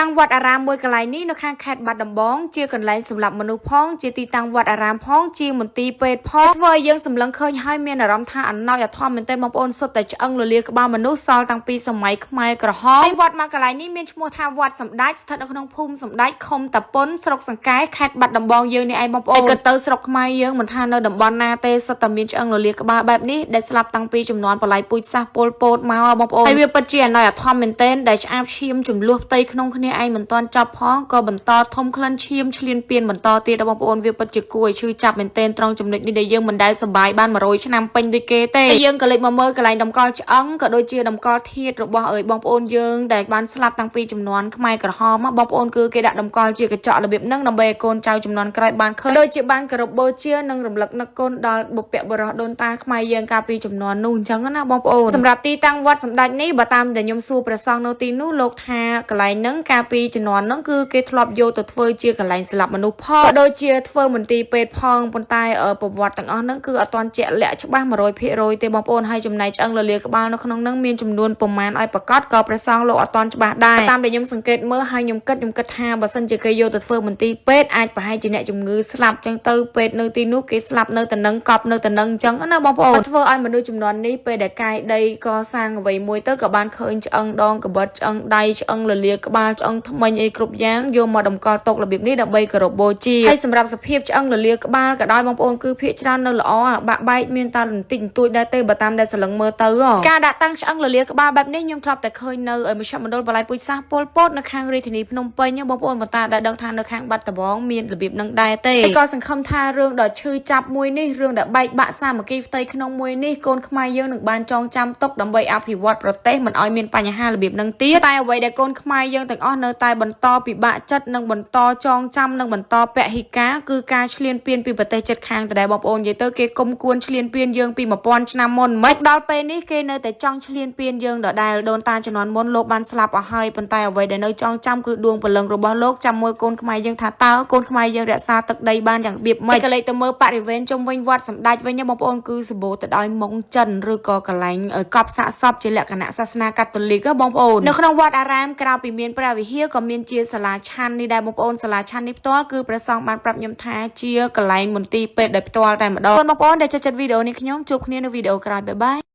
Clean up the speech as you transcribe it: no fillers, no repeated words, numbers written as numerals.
តាំងវត្តអារាមមួយកន្លែងនេះនៅខាងខេត្តបាត់ដំបងជាកន្លែងសម្រាប់មនុស្សផងជាទីតាំងវត្តអារាមផងជាមន្ទីរពេទ្យផងធ្វើឲ្យយើងសម្លឹងឃើញហើយមានអារម្មណ៍ថាអំណោយអាធមមែនទែនបងប្អូនសុទ្ធតែឆ្អឹងលលាក្បាលមនុស្សសល់តាំងពីសម័យខ្មែរក្រហមហើយវត្តមួយកន្លែងនេះមានឈ្មោះថាវត្តសម្ដេចស្ថិតនៅក្នុងភូមិសម្ដេចឃុំតាពុនស្រុកសង្កែខេត្តបាត់ដំបងយើងនេះឯងបងប្អូនក៏ទៅស្រុកខ្មែរយើងមិនថានៅតំបន់ណាទេសុទ្ធតែមានឆ្អឹងលលាក្បាលបែបនេះដែលស្លាប់តាំងពីចំនួនបល័យពូជសាសពលពតមកបងប្អូនហើយវាពិតជាអំណោយអាធមមែនទែនដែលឆ្អាបឈាមចំនួនផ្ទៃក្នុងគ្នាឯងមិនទាន់ចប់ផងក៏បន្តធំក្លិនឈាមឆ្លៀនពៀនបន្តទៀតបងប្អូនវាពិតជាគួរឲ្យឈឺចាប់មែនទែនត្រង់ចំណុចនេះដែលយើងមិនដែលសប្បាយបាន100ឆ្នាំពេញដូចគេទេហើយយើងក៏លេចមកមើលកន្លែងតម្កល់ឆ្អឹងក៏ដូចជាតម្កល់ធាតុរបស់បងប្អូនយើងដែលបានស្លាប់តាំងពីចំនួនខ្មែរក្រហមបងប្អូនគឺគេដាក់តម្កល់ជាកញ្ចក់របៀបហ្នឹងដើម្បីឲ្យកូនចៅចំនួនក្រោយបានឃើញដូចជាបានគោរពបូជានិងរំលឹកនឹកគុណដល់បុព្វបុរសដូនតាខ្មែរយើងកាលពីចំនួននោះអញ្ចឹងណាបងប្អូនសម្រាប់ទីតាំងវត្តសម្ដេចនេះបើតាមតែខ្ញុំសួរព្រះសង្ឃនៅទីនោះលោកថាកន្លែងហ្នឹងកាលពីចំនួនហ្នឹងគឺគេធ្លាប់យកទៅធ្វើជាកន្លែងសម្លាប់មនុស្សផងក៏ដូចជាធ្វើមន្ទីរពេទ្យផងប៉ុន្តែប្រវត្តិទាំងអស់ហ្នឹងគឺអត់ទាន់ជាក់លាក់ច្បាស់100%ទេបងប្អូនហើយចំណែកឆ្អឹងលលាក្បាលនៅក្នុងហ្នឹងមានចំនួនប្រមាណឲ្យប្រកាសក៏ព្រះសង្ឃលោកអត់ទាន់ច្បាស់ដែរតាមដែលខ្ញុំសង្កេតមើលហើយខ្ញុំគិតថាបើសិនជាគេយកទៅធ្វើមន្ទីរពេទ្យអាចប្រហែលជាអ្នកជំងឺស្លាប់ចឹងទៅពេទ្យនៅទីនោះគេស្លាប់នៅតែនឹងកប់នៅតែនឹងអញ្ចឹងណាបងប្អូនធ្វើឲ្យមនុស្សចំនួននេះពេលដែលកាយដីកសាងអ្វីមួយទៅក៏បានឃើញឆ្អឹងដងកបិតឆ្អឹងដៃឆ្អឹងលលាក្បាលឆ្អឹងធ្មេញអីគ្រប់យ៉ាងយកមកតម្កល់ទុករបៀបនេះដើម្បីគោរពបូជាហើយសម្រាប់សភាពឆ្អឹងលលាក្បាលក៏ដោយបងប្អូនគឺភាគច្រើននៅល្អបាក់បែកមានតែបន្តិចបន្តួចដែរទេបើតាមដែលសន្លឹងមើលទៅការដាក់តាំងឆ្អឹងលលាក្បាលបែបនេះខ្ញុំធ្លាប់តែឃើញនៅមជ្ឈមណ្ឌលបល័យពូជសាសពលពតនៅខាងរាជធានីភ្នំពេញបងប្អូនបន្តដែលដឹងថានៅខាងបាត់ដំបងមានរបៀបនឹងដែរទេហើយក៏សង្ឃឹមថារឿងដ៏ឈឺចាប់មួយនេះរឿងដែលបែកបាក់សាមគ្គីផ្ទៃក្នុងមួយនេះកូនខ្មែរយើងនឹងបានចងចាំទុកដើម្បីអភិវឌ្ឍប្រទេសមិនឲ្យមានបញ្ហារបៀបនឹងទៀតតែអ្វីដែលកូនខ្មែរយើងទាំងអស់នៅតែបន្តពិបាកចិត្តនិងបន្តចងចាំនិងបន្តពហិការគឺការឈ្លានពានពីប្រទេសជិតខាងដដែលបងប្អូននិយាយទៅគេគុំគួនឈ្លានពានយើងពី1000ឆ្នាំមុនមិនដល់ពេលនេះគេនៅតែចង់ឈ្លានពានយើងដដែលដូនតាជំនាន់មុនលោកបានស្លាប់អស់ហើយប៉ុន្តែអ្វីដែលនៅចងចាំគឺដួងព្រលឹងរបស់លោកចាំមើលកូនខ្មែរយើងថាតើកូនខ្មែរយើងរក្សាទឹកដីបានយ៉ាងរបៀបម៉េចក៏លេចទៅមើលបរិវេណជុំវិញវត្តសម្ដេចវិញបងប្អូនគឺសម្បូរទៅដោយមុងចិនឬក៏កន្លែងកប់សាកសពជាលក្ខណៈសាសនាកាតូលិកបងប្អូននៅក្នុងវត្តអារាមក្រៅពីមានព្រះវិហារក៏មានជាសាលាឆាន់នេះដែរបងប្អូនសាលាឆាន់នេះផ្ទាល់គឺព្រះសង្ឃបានប្រាប់ខ្ញុំថាជាកន្លែងមន្ទីរពេទ្យដោយផ្ទាល់តែម្ដងបងប្អូនដែលចូលចិត្តវីដេអូនេះខ្ញុំជួបគ្នានៅវីដេអូក្រោយបាយបាយ